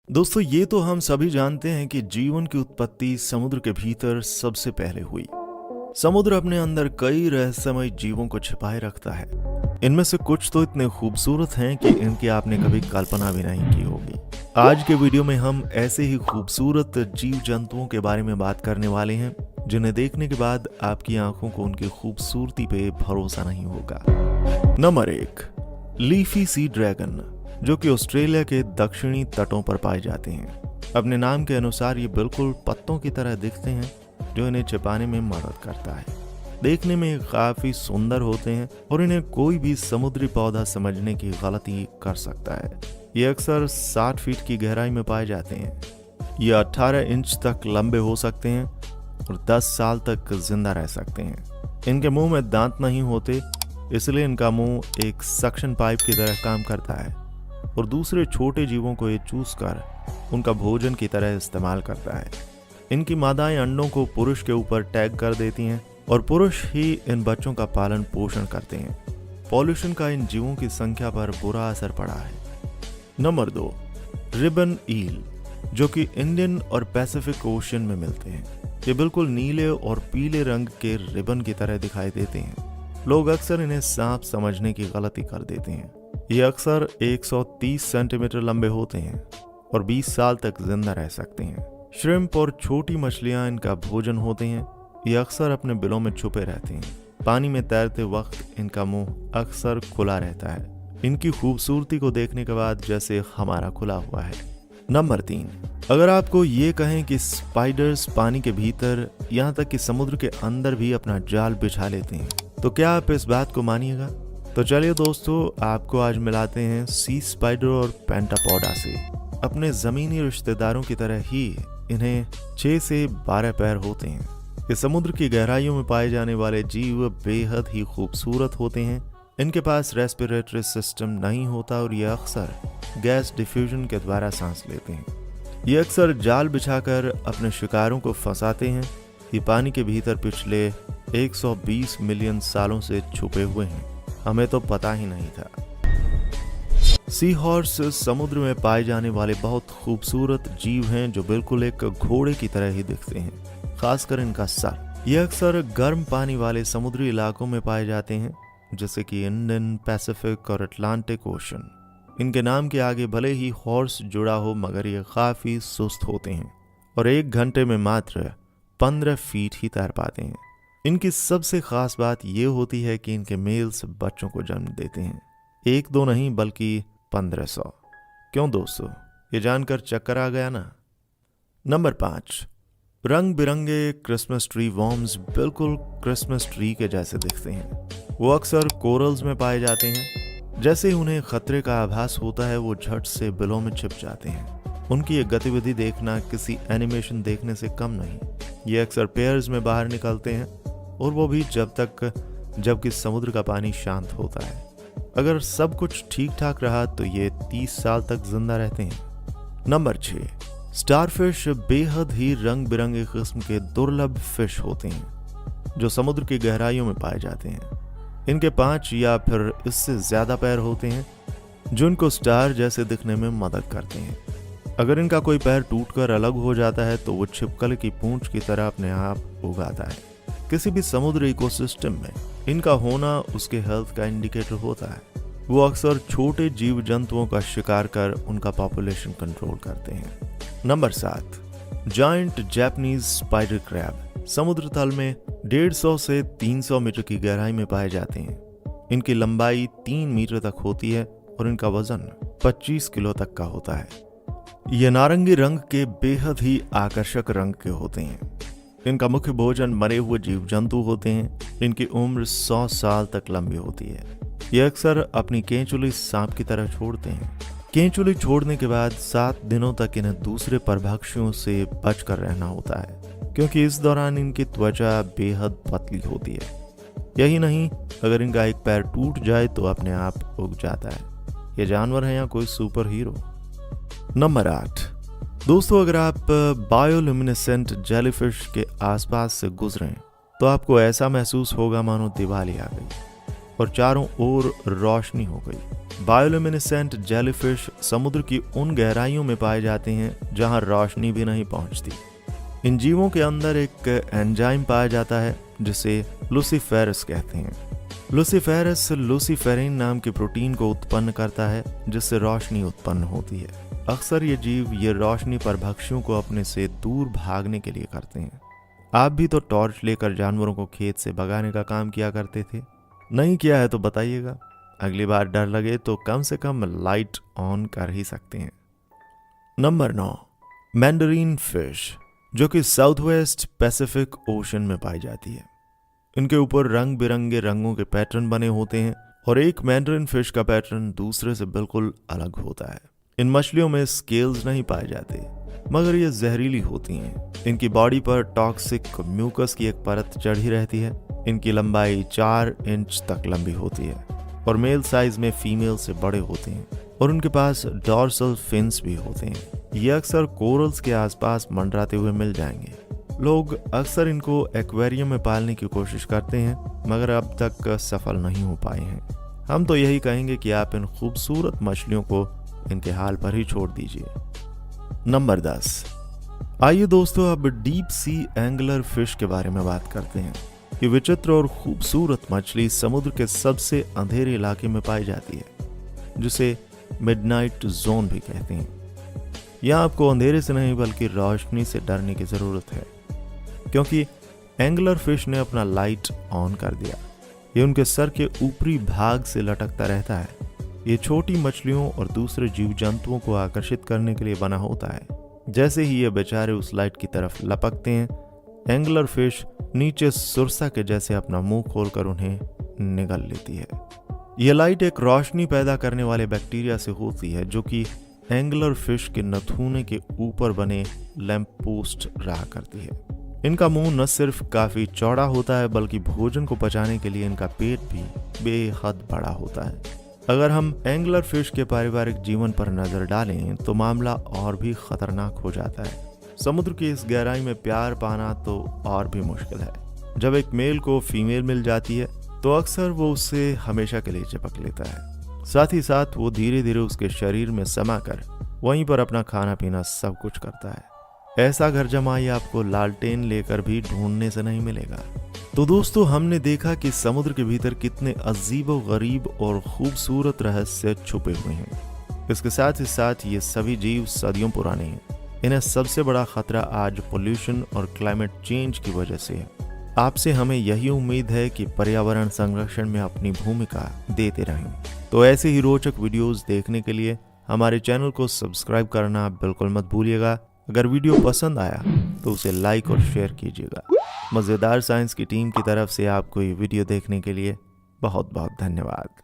दोस्तों, ये तो हम सभी जानते हैं कि जीवन की उत्पत्ति समुद्र के भीतर सबसे पहले हुई। समुद्र अपने अंदर कई रहस्यमय जीवों को छिपाए रखता है। इनमें से कुछ तो इतने खूबसूरत हैं कि इनकी आपने कभी कल्पना भी नहीं की होगी। आज के वीडियो में हम ऐसे ही खूबसूरत जीव जंतुओं के बारे में बात करने वाले हैं जिन्हें देखने के बाद आपकी आंखों को उनकी खूबसूरती पे भरोसा नहीं होगा। नंबर 1, लीफी सी ड्रैगन, जो कि ऑस्ट्रेलिया के दक्षिणी तटों पर पाए जाते हैं। अपने नाम के अनुसार ये बिल्कुल पत्तों की तरह दिखते हैं, जो इन्हें छिपाने में मदद करता है। देखने में काफी सुंदर होते हैं और इन्हें कोई भी समुद्री पौधा समझने की गलती कर सकता है। ये अक्सर 60 फीट की गहराई में पाए जाते हैं। ये 18 इंच तक लंबे हो सकते हैं और 10 साल तक जिंदा रह सकते हैं। इनके मुंह में दांत नहीं होते, इसलिए इनका मुंह एक सक्शन पाइप की तरह काम करता है और दूसरे छोटे जीवों को ये चूस कर उनका भोजन की तरह इस्तेमाल करता है। इनकी मादाएं अंडों को पुरुष के ऊपर टैग कर देती हैं और पुरुष ही इन बच्चों का पालन पोषण करते हैं। पॉल्यूशन का इन जीवों की संख्या पर बुरा असर पड़ा है। नंबर 2, रिबन ईल, जो कि इंडियन और पैसिफिक ओशन में मिलते हैं। ये बिल्कुल नीले और पीले रंग के रिबन की तरह दिखाई देते हैं। लोग अक्सर इन्हें सांप समझने की गलती कर देते हैं। ये अक्सर 130 सेंटीमीटर लंबे होते हैं और 20 साल तक जिंदा रह सकते हैं। श्रिम्प और छोटी मछलियां इनका भोजन होते हैं। ये अक्सर अपने बिलों में छुपे रहते हैं। पानी में तैरते वक्त इनका मुंह अक्सर खुला रहता है। इनकी खूबसूरती को देखने के बाद जैसे हमारा खुला हुआ है। नंबर 3, अगर आपको ये कहें कि स्पाइडर्स पानी के भीतर यहाँ तक कि समुद्र के अंदर भी अपना जाल बिछा लेते हैं, तो क्या आप इस बात को मानिएगा? तो चलिए दोस्तों, आपको आज मिलाते हैं सी स्पाइडर और पेंटापोडा से। अपने जमीनी रिश्तेदारों की तरह ही इन्हें 6 से 12 पैर होते हैं। ये समुद्र की गहराइयों में पाए जाने वाले जीव बेहद ही खूबसूरत होते हैं। इनके पास रेस्पिरेटरी सिस्टम नहीं होता और ये अक्सर गैस डिफ्यूजन के द्वारा सांस लेते हैं। ये अक्सर जाल बिछाकर अपने शिकारों को फंसाते हैं। ये पानी के भीतर पिछले 120 मिलियन सालों से छुपे हुए हैं, हमें तो पता ही नहीं था। सी हॉर्स समुद्र में पाए जाने वाले बहुत खूबसूरत जीव हैं जो बिल्कुल एक घोड़े की तरह ही दिखते हैं, खासकर इनका सर। ये अक्सर गर्म पानी वाले समुद्री इलाकों में पाए जाते हैं, जैसे कि इंडियन, पैसिफिक और अटलांटिक ओशन। इनके नाम के आगे भले ही हॉर्स जुड़ा हो, मगर ये काफी सुस्त होते हैं और 1 घंटे में मात्र 15 फीट ही तैर पाते हैं। इनकी सबसे खास बात यह होती है कि इनके मेल्स बच्चों को जन्म देते हैं। 1-2 नहीं बल्कि 1500। क्यों दोस्तों, ये जानकर चक्कर आ गया ना? नंबर 5, रंग बिरंगे क्रिसमस ट्री वॉर्म्स बिल्कुल क्रिसमस ट्री के जैसे दिखते हैं। वो अक्सर कोरल्स में पाए जाते हैं। जैसे ही उन्हें खतरे का आभास होता है, वो झट से बिलों में छिप जाते हैं। उनकी ये गतिविधि देखना किसी एनिमेशन देखने से कम नहीं। ये अक्सर पेयर्स में बाहर निकलते हैं और वो भी जबकि समुद्र का पानी शांत होता है। अगर सब कुछ ठीक ठाक रहा तो ये 30 साल तक जिंदा रहते हैं। नंबर 6, स्टारफिश बेहद ही रंग बिरंगे किस्म के दुर्लभ फिश होते हैं जो समुद्र की गहराइयों में पाए जाते हैं। इनके 5 या फिर इससे ज्यादा पैर होते हैं जो इनको स्टार जैसे दिखने में मदद करते हैं। अगर इनका कोई पैर टूटकर अलग हो जाता है तो वो छिपकली की पूंछ की तरह अपने आप उगाता है। किसी भी समुद्री इकोसिस्टम में इनका होना उसके हेल्थ का इंडिकेटर होता है। वो अक्सर छोटे जीव जंतुओं का शिकार कर उनका पॉपुलेशन कंट्रोल करते हैं। Number 7, giant Japanese spider crab समुद्र तल में 150 से 300 मीटर की गहराई में पाए जाते हैं। इनकी लंबाई 3 मीटर तक होती है और इनका वजन 25 किलो तक का होता है। ये नारंगी रंग के बेहद ही आकर्षक रंग के होते हैं। इनका मुख्य भोजन मरे हुए जीव जंतु होते हैं। इनकी उम्र 100 साल तक लंबी होती है। ये अक्सर अपनी केंचुली सांप की तरह छोड़ते हैं। केंचुली छोड़ने के बाद 7 दिनों तक इन्हें दूसरे परभक्षियों से बचकर रहना होता है, क्योंकि इस दौरान इनकी त्वचा बेहद पतली होती है। यही नहीं, अगर इनका एक पैर टूट जाए तो अपने आप उग जाता है। ये जानवर है या कोई सुपर हीरो? नंबर 8, दोस्तों, अगर आप बायोल्यूमिनेसेंट जेलीफिश के आसपास से गुजरें तो आपको ऐसा महसूस होगा मानो दिवाली आ गई। और चारों ओर रोशनी हो गई। बायोल्यूमिनेसेंट जेलीफिश समुद्र की उन गहराइयों में पाए जाते हैं जहां रोशनी भी नहीं पहुंचती। इन जीवों के अंदर एक एंजाइम पाया जाता है जिसे लूसीफेरस कहते हैं। लूसीफेरस लूसीफेरिन नाम के प्रोटीन को उत्पन्न करता है जिससे रोशनी उत्पन्न होती है। अक्सर ये जीव ये रोशनी परभक्षियों को अपने से दूर भागने के लिए करते हैं। आप भी तो टॉर्च लेकर जानवरों को खेत से भगाने का काम किया करते थे, नहीं किया है तो बताइएगा। अगली बार डर लगे तो कम से कम लाइट ऑन कर ही सकते हैं। नंबर 9, मैंडरीन फिश, जो कि साउथ वेस्ट पैसिफिक ओशन में पाई जाती है। इनके ऊपर रंग बिरंगे रंगों के पैटर्न बने होते हैं और एक मैंडरीन फिश का पैटर्न दूसरे से बिल्कुल अलग होता है। इन मछलियों में स्केल्स नहीं पाए जाते, मगर ये जहरीली होती हैं। इनकी बॉडी पर टॉक्सिक म्यूकस की एक परत चढ़ी रहती है। इनकी लंबाई 4 इंच तक लंबी होती है और मेल साइज में फीमेल से बड़े होते हैं और उनके पास डॉर्सल फिन्स भी होते हैं। ये अक्सर कोरल्स के आसपास मंडराते हुए मिल जाएंगे। लोग अक्सर इनको एक्वेरियम में पालने की कोशिश करते हैं मगर अब तक सफल नहीं हो पाए हैं। हम तो यही कहेंगे कि आप इन खूबसूरत मछलियों को इनके हाल पर ही छोड़ दीजिए। नंबर 10, आइए दोस्तों अब डीप सी एंगलर फिश के बारे में बात करते हैं। ये विचित्र और खूबसूरत मछली समुद्र के सबसे अंधेरे इलाके में पाई जाती है जिसे मिडनाइट जोन भी कहते हैं। यहाँ आपको अंधेरे से नहीं बल्कि रोशनी से डरने की जरूरत है, क्योंकि एंगलर फिश ने अपना लाइट ऑन कर दिया। ये उनके सर के ऊपरी भाग से लटकता रहता है। ये छोटी मछलियों और दूसरे जीव जंतुओं को आकर्षित करने के लिए बना होता है। जैसे ही ये बेचारे उस लाइट की तरफ लपकते हैं, एंगलर फिश नीचे सुरसा के जैसे अपना मुंह खोलकर उन्हें निगल लेती है। यह लाइट एक रोशनी पैदा करने वाले बैक्टीरिया से होती है जो कि एंगलर फिश के नथुने के ऊपर बने लैंप पोस्ट रहा करती है। इनका मुंह न सिर्फ काफी चौड़ा होता है बल्कि भोजन को पचाने के लिए इनका पेट भी बेहद बड़ा होता है। अगर हम एंगलर फिश के पारिवारिक जीवन पर नजर डालें तो मामला और भी खतरनाक हो जाता है। समुद्र की इस गहराई में प्यार पाना तो और भी मुश्किल है। जब एक मेल को फीमेल मिल जाती है तो अक्सर वो उससे हमेशा के लिए चिपक लेता है। साथ ही साथ वो धीरे धीरे उसके शरीर में समा कर वहीं पर अपना खाना पीना सब कुछ करता है। ऐसा घर जमाई आपको लालटेन लेकर भी ढूंढने से नहीं मिलेगा। तो दोस्तों, हमने देखा कि समुद्र के भीतर कितने अजीबो गरीब और खूबसूरत रहस्य छुपे हुए हैं। इसके साथ ही साथ ये सभी जीव सदियों पुराने हैं। इन्हें सबसे बड़ा खतरा आज पोल्यूशन और क्लाइमेट चेंज की वजह से है। आपसे हमें यही उम्मीद है कि पर्यावरण संरक्षण में अपनी भूमिका देते रहें। तो ऐसे ही रोचक वीडियोस देखने के लिए हमारे चैनल को सब्सक्राइब करना बिल्कुल मत भूलिएगा। अगर वीडियो पसंद आया तो उसे लाइक और शेयर कीजिएगा। मज़ेदार साइंस की टीम की तरफ से आपको ये वीडियो देखने के लिए बहुत बहुत धन्यवाद।